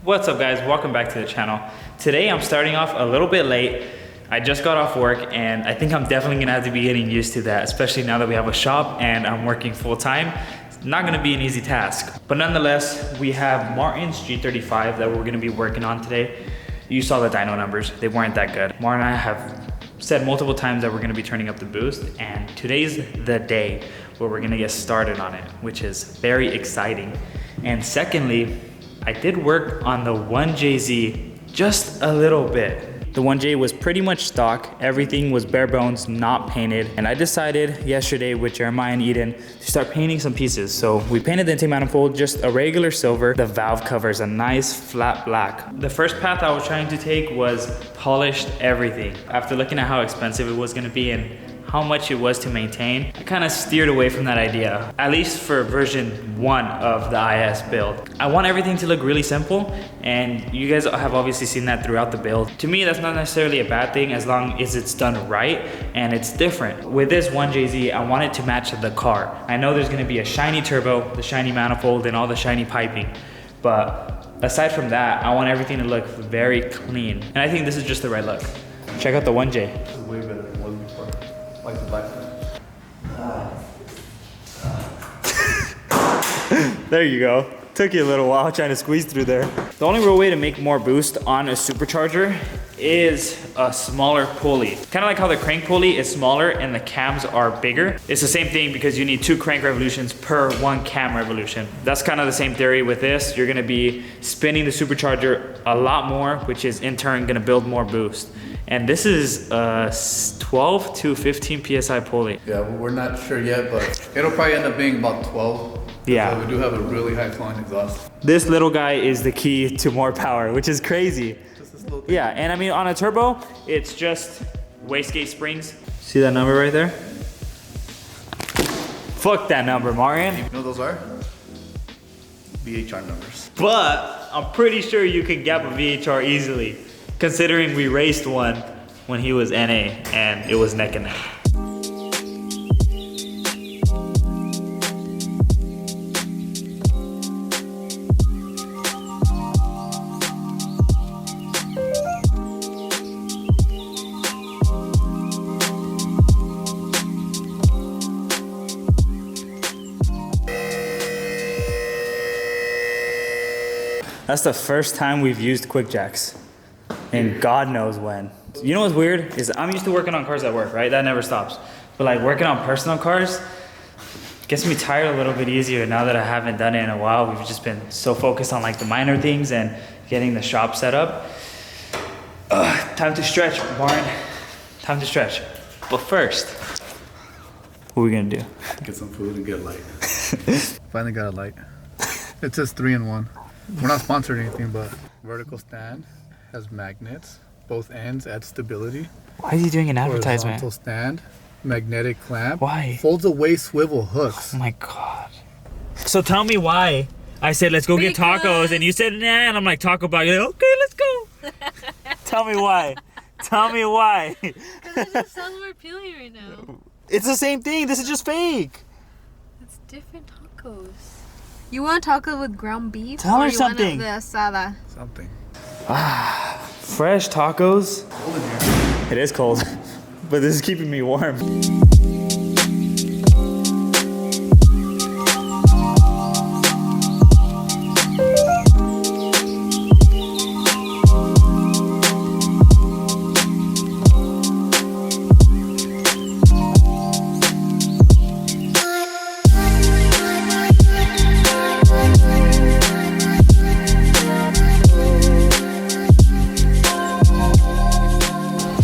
What's up guys, welcome back to the channel. Today I'm starting off a little bit late. I just got off work and I think I'm definitely gonna have to be getting used to that, especially now that we have a shop and I'm working full time. It's not gonna be an easy task. But nonetheless, we have Martin's G35 that we're gonna be working on today. You saw the dyno numbers, they weren't that good. Martin and I have said multiple times that we're gonna be turning up the boost, and today's the day where we're gonna get started on it, which is very exciting. And secondly, I did work on the 1JZ just a little bit. The 1J was pretty much stock. Everything was bare bones, not painted. And I decided yesterday with Jeremiah and Eden to start painting some pieces. So we painted the intake manifold just a regular silver. The valve cover is a nice flat black. The first path I was trying to take was polished everything. After looking at how expensive it was gonna be and how much it was to maintain, I kind of steered away from that idea, at least for version 1 of the IS build. I want everything to look really simple, and you guys have obviously seen that throughout the build. To me, that's not necessarily a bad thing as long as it's done right and it's different. With this 1JZ, I want it to match the car. I know there's gonna be a shiny turbo, the shiny manifold, and all the shiny piping, but aside from that, I want everything to look very clean. And I think this is just the right look. Check out the 1J. This is way better than it was before. Like the black one. There you go. Took you a little while trying to squeeze through there. The only real way to make more boost on a supercharger is a smaller pulley. Kind of like how the crank pulley is smaller and the cams are bigger. It's the same thing because you need 2 crank revolutions per 1 cam revolution. That's kind of the same theory with this. You're gonna be spinning the supercharger a lot more, which is in turn gonna build more boost. And this is a 12 to 15 PSI pulley. Yeah, well, we're not sure yet, but it'll probably end up being about 12. Yeah. We do have a really high flowing exhaust. This little guy is the key to more power, which is crazy. Just this little thing. Yeah, and I mean on a turbo, it's just wastegate springs. See that number right there? Fuck that number, Marian. You know what those are? VHR numbers. But I'm pretty sure you can gap a VHR easily, considering we raced one when he was NA and it was neck and neck. That's the first time we've used quick jacks, and God knows when. You know what's weird is I'm used to working on cars at work, right? That never stops. But like working on personal cars gets me tired a little bit easier now that I haven't done it in a while. We've just been so focused on like the minor things and getting the shop set up. Time to stretch, Martin. Time to stretch. But first, what are we gonna do? Get some food and get a light. Finally got a light. It says 3-in-1. We're not sponsored or anything, but vertical stand has magnets. Both ends add stability. Why is he doing an advertisement? Horizontal stand, magnetic clamp. Why? Folds away swivel hooks. Oh my God. So tell me why I said, let's go get tacos, and you said, nah, and I'm like, Taco Bell. You're like, okay, let's go. Tell me why. Tell me why. Because it just sounds more appealing right now. It's the same thing. This is just fake. It's different tacos. You want a taco with ground beef? Tell her or something. You want the asada? Something. Fresh tacos. Cold in here. It is cold, but this is keeping me warm.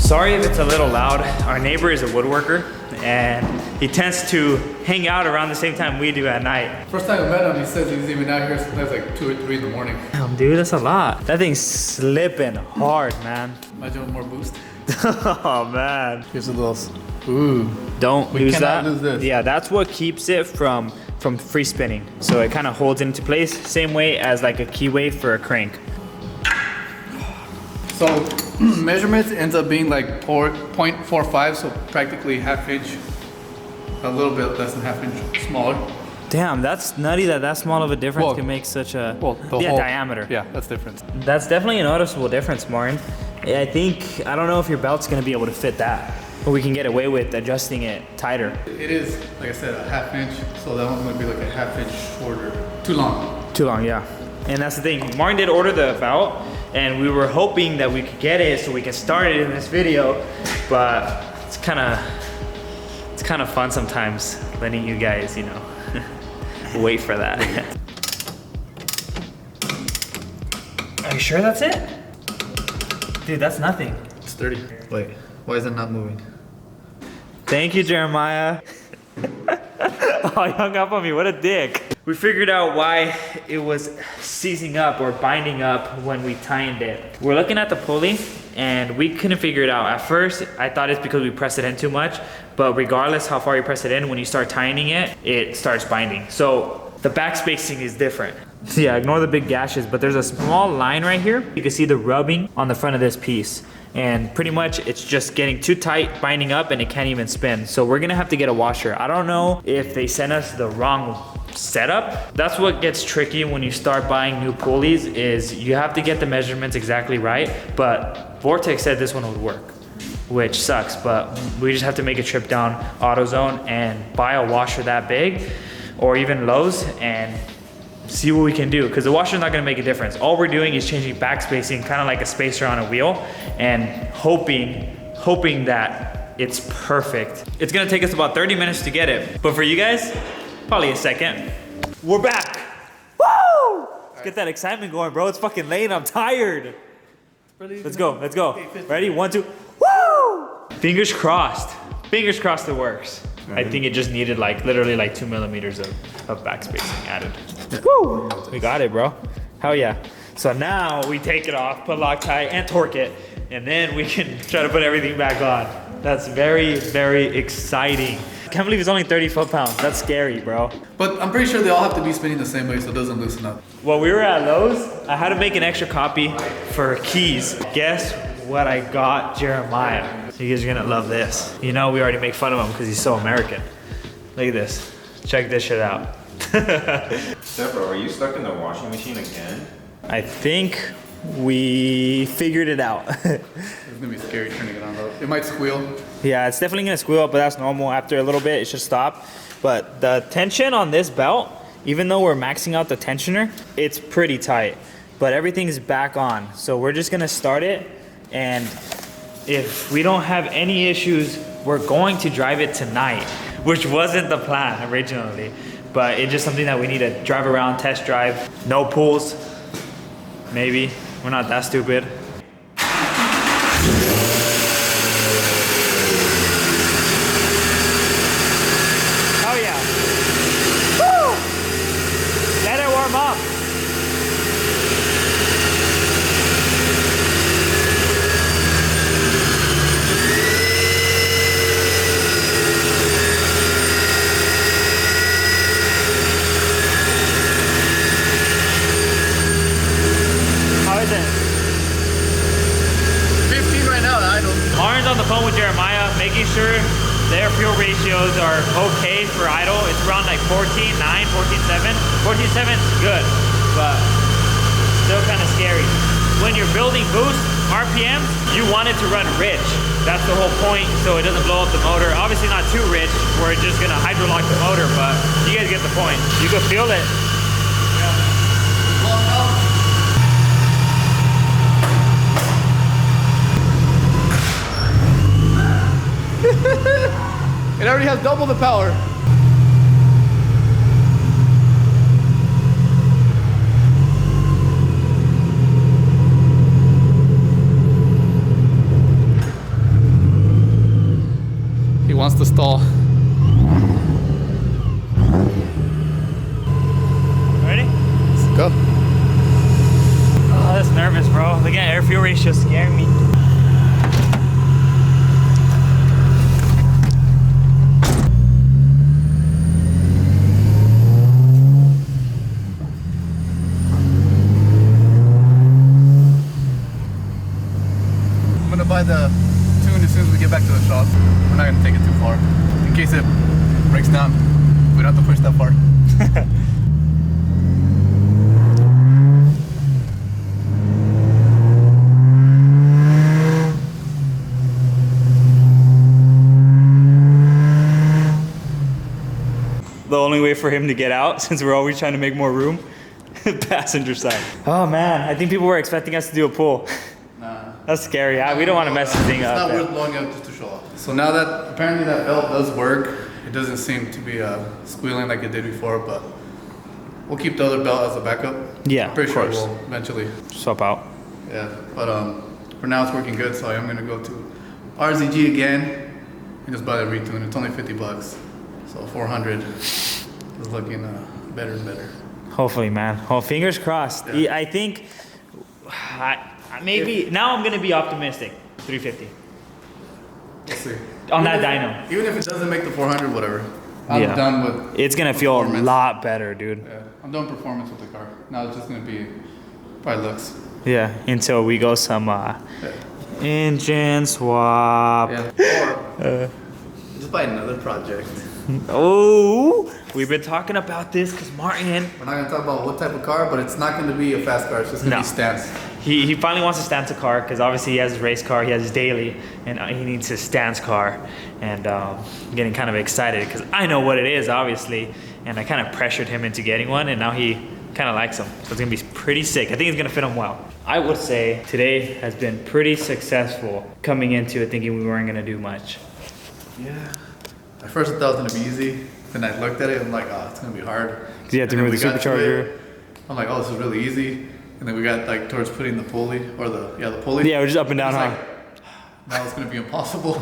Sorry if it's a little loud. Our neighbor is a woodworker and he tends to hang out around the same time we do at night. First time I met him, he says he's even out here sometimes like 2 or 3 in the morning. Damn, dude, that's a lot. That thing's slipping hard, man. Imagine with more boost. Oh, man. Here's a little. Ooh. Don't We lose cannot that. lose this. Yeah, that's what keeps it from free spinning. So it kind of holds it into place, same way as like a keyway for a crank. So measurements ends up being like 0.45, so practically ½ inch, a little bit less than ½ inch smaller. Damn, that's nutty that small of a difference Well, can make such a the yeah, whole diameter. Yeah, that's different. That's definitely a noticeable difference, Martin. I think, I don't know if your belt's gonna be able to fit that, but we can get away with adjusting it tighter. It is, like I said, a 1/2 inch, so that one's gonna be like a 1/2 inch shorter. Too long. Too long, yeah. And that's the thing. Martin did order the belt, and we were hoping that we could get it so we can start it in this video, but it's kind of fun sometimes letting you guys, you know, wait for that. Are you sure that's it? Dude, that's nothing. It's 30. Wait, why is it not moving? Thank you, Jeremiah. Oh, he hung up on me, what a dick. We figured out why it was seizing up or binding up when we tightened it. We're looking at the pulley and we couldn't figure it out. At first, I thought it's because we pressed it in too much, but regardless how far you press it in, when you start tightening it, it starts binding. So the back spacing is different. Yeah, ignore the big gashes, but there's a small line right here. You can see the rubbing on the front of this piece. And pretty much it's just getting too tight, binding up, and it can't even spin. So we're gonna have to get a washer. I don't know if they sent us the wrong setup. That's what gets tricky when you start buying new pulleys, is you have to get the measurements exactly right. But Vortex said this one would work, which sucks, but we just have to make a trip down AutoZone and buy a washer that big, or even Lowe's, and see what we can do, because the washer's not gonna make a difference. All we're doing is changing back spacing, kind of like a spacer on a wheel, and hoping that it's perfect. It's gonna take us about 30 minutes to get it, but for you guys, probably a second. We're back. Woo! Let's get that excitement going, bro. It's fucking late and I'm tired. Let's go, let's go. Ready, 1, 2, woo! Fingers crossed it works. I think it just needed like literally like 2 millimeters of back spacing added. Woo! We got it, bro. Hell yeah. So now we take it off, put Loctite and torque it, and then we can try to put everything back on. That's very, very exciting. I can't believe it's only 30 foot-pounds. That's scary, bro. But I'm pretty sure they all have to be spinning the same way so it doesn't loosen up. While we were at Lowe's, I had to make an extra copy for keys. Guess what I got Jeremiah? You guys are gonna love this. You know, we already make fun of him because he's so American. Look at this. Check this shit out. Deborah, are you stuck in the washing machine again? I think we figured it out. It's gonna be scary turning it on though. It might squeal. Yeah, it's definitely gonna squeal, but that's normal. After a little bit, it should stop. But the tension on this belt, even though we're maxing out the tensioner, it's pretty tight. But everything's back on. So we're just gonna start it, and if we don't have any issues, we're going to drive it tonight, which wasn't the plan originally. But it's just something that we need to drive around, test drive. No pulls, maybe. We're not that stupid. Oh yeah. Woo! Let it warm up. How is it? 15 right now, idle. Lauren's on the phone with Jeremiah, making sure their fuel ratios are okay for idle. It's around like 14.9, 14.7. 14.7 is good, but still kind of scary. When you're building boost RPMs, you want it to run rich. That's the whole point, so it doesn't blow up the motor. Obviously not too rich, where it's just gonna hydrolock the motor, but you guys get the point. You can feel it. It already has double the power. He wants to stall. Ready? Let's go. Oh, that's nervous, bro. Look at air fuel ratio scaring me. I'm gonna buy the tune as soon as we get back to the shop. We're not gonna take it too far. In case it breaks down, we don't have to push that far. The only way for him to get out, since we're always trying to make more room, passenger side. Oh man, I think people were expecting us to do a pull. Nah. That's scary. We don't want to mess this thing up. It's not worth blowing up just to show off. So now that apparently that belt does work, it doesn't seem to be squealing like it did before, but we'll keep the other belt as a backup. Yeah, I'm pretty of sure course. we'll eventually. Swap out. Yeah, but for now it's working good, so I'm gonna go to RZG again and just buy the retune. It's only $50, so 400 is looking better and better. Hopefully, man. Oh, fingers crossed. Yeah. I think maybe now I'm gonna be optimistic. 350 We'll see. on that dyno. Even if it doesn't make the 400, whatever. I'm done with. It's gonna feel a performance. lot better, dude. Yeah, I'm done performance with the car. Now it's just gonna be probably looks. Yeah, until we go some engine swap. Yeah. Or just buy another project. Oh, we've been talking about this because Martin. We're not gonna talk about what type of car, but it's not gonna be a fast car. It's just gonna No. be stance. He finally wants a stance car because obviously he has his race car, he has his daily, and he needs his stance car. And I'm getting kind of excited because I know what it is, obviously, and I kind of pressured him into getting one, and now he kind of likes them. So it's gonna be pretty sick. I think it's gonna fit him well. I would say today has been pretty successful coming into it thinking we weren't gonna do much. Yeah. At first I thought it was gonna be easy. Then I looked at it and I'm like, oh, it's gonna be hard. Because you have to And then remove the we got to supercharger. it. I'm like, oh, this is really easy. And then we got like towards putting the pulley or the pulley. Yeah, we're just up and down, It's huh? like, now it's gonna be impossible.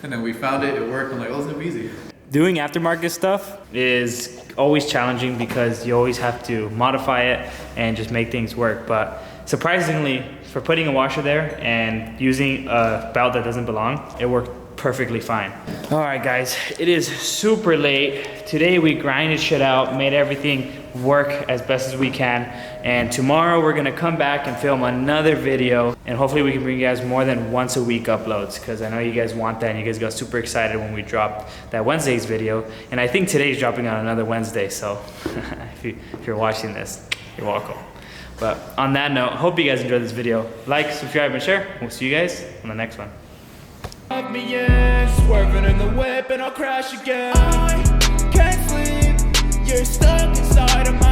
And then we found it, it worked. I'm like, oh, it's gonna be easy. Doing aftermarket stuff is always challenging because you always have to modify it and just make things work. But surprisingly, for putting a washer there and using a belt that doesn't belong, it worked perfectly fine. All right, guys, it is super late. Today we grinded shit out, made everything work as best as we can. And tomorrow we're gonna come back and film another video. And hopefully we can bring you guys more than once a week uploads, because I know you guys want that and you guys got super excited when we dropped that Wednesday's video. And I think today's dropping on another Wednesday, so if you're watching this, you're welcome. But on that note, hope you guys enjoyed this video. Like, subscribe, and share. We'll see you guys on the next one. Of me in, swerving in the whip and I'll crash again. I can't sleep, you're stuck inside of my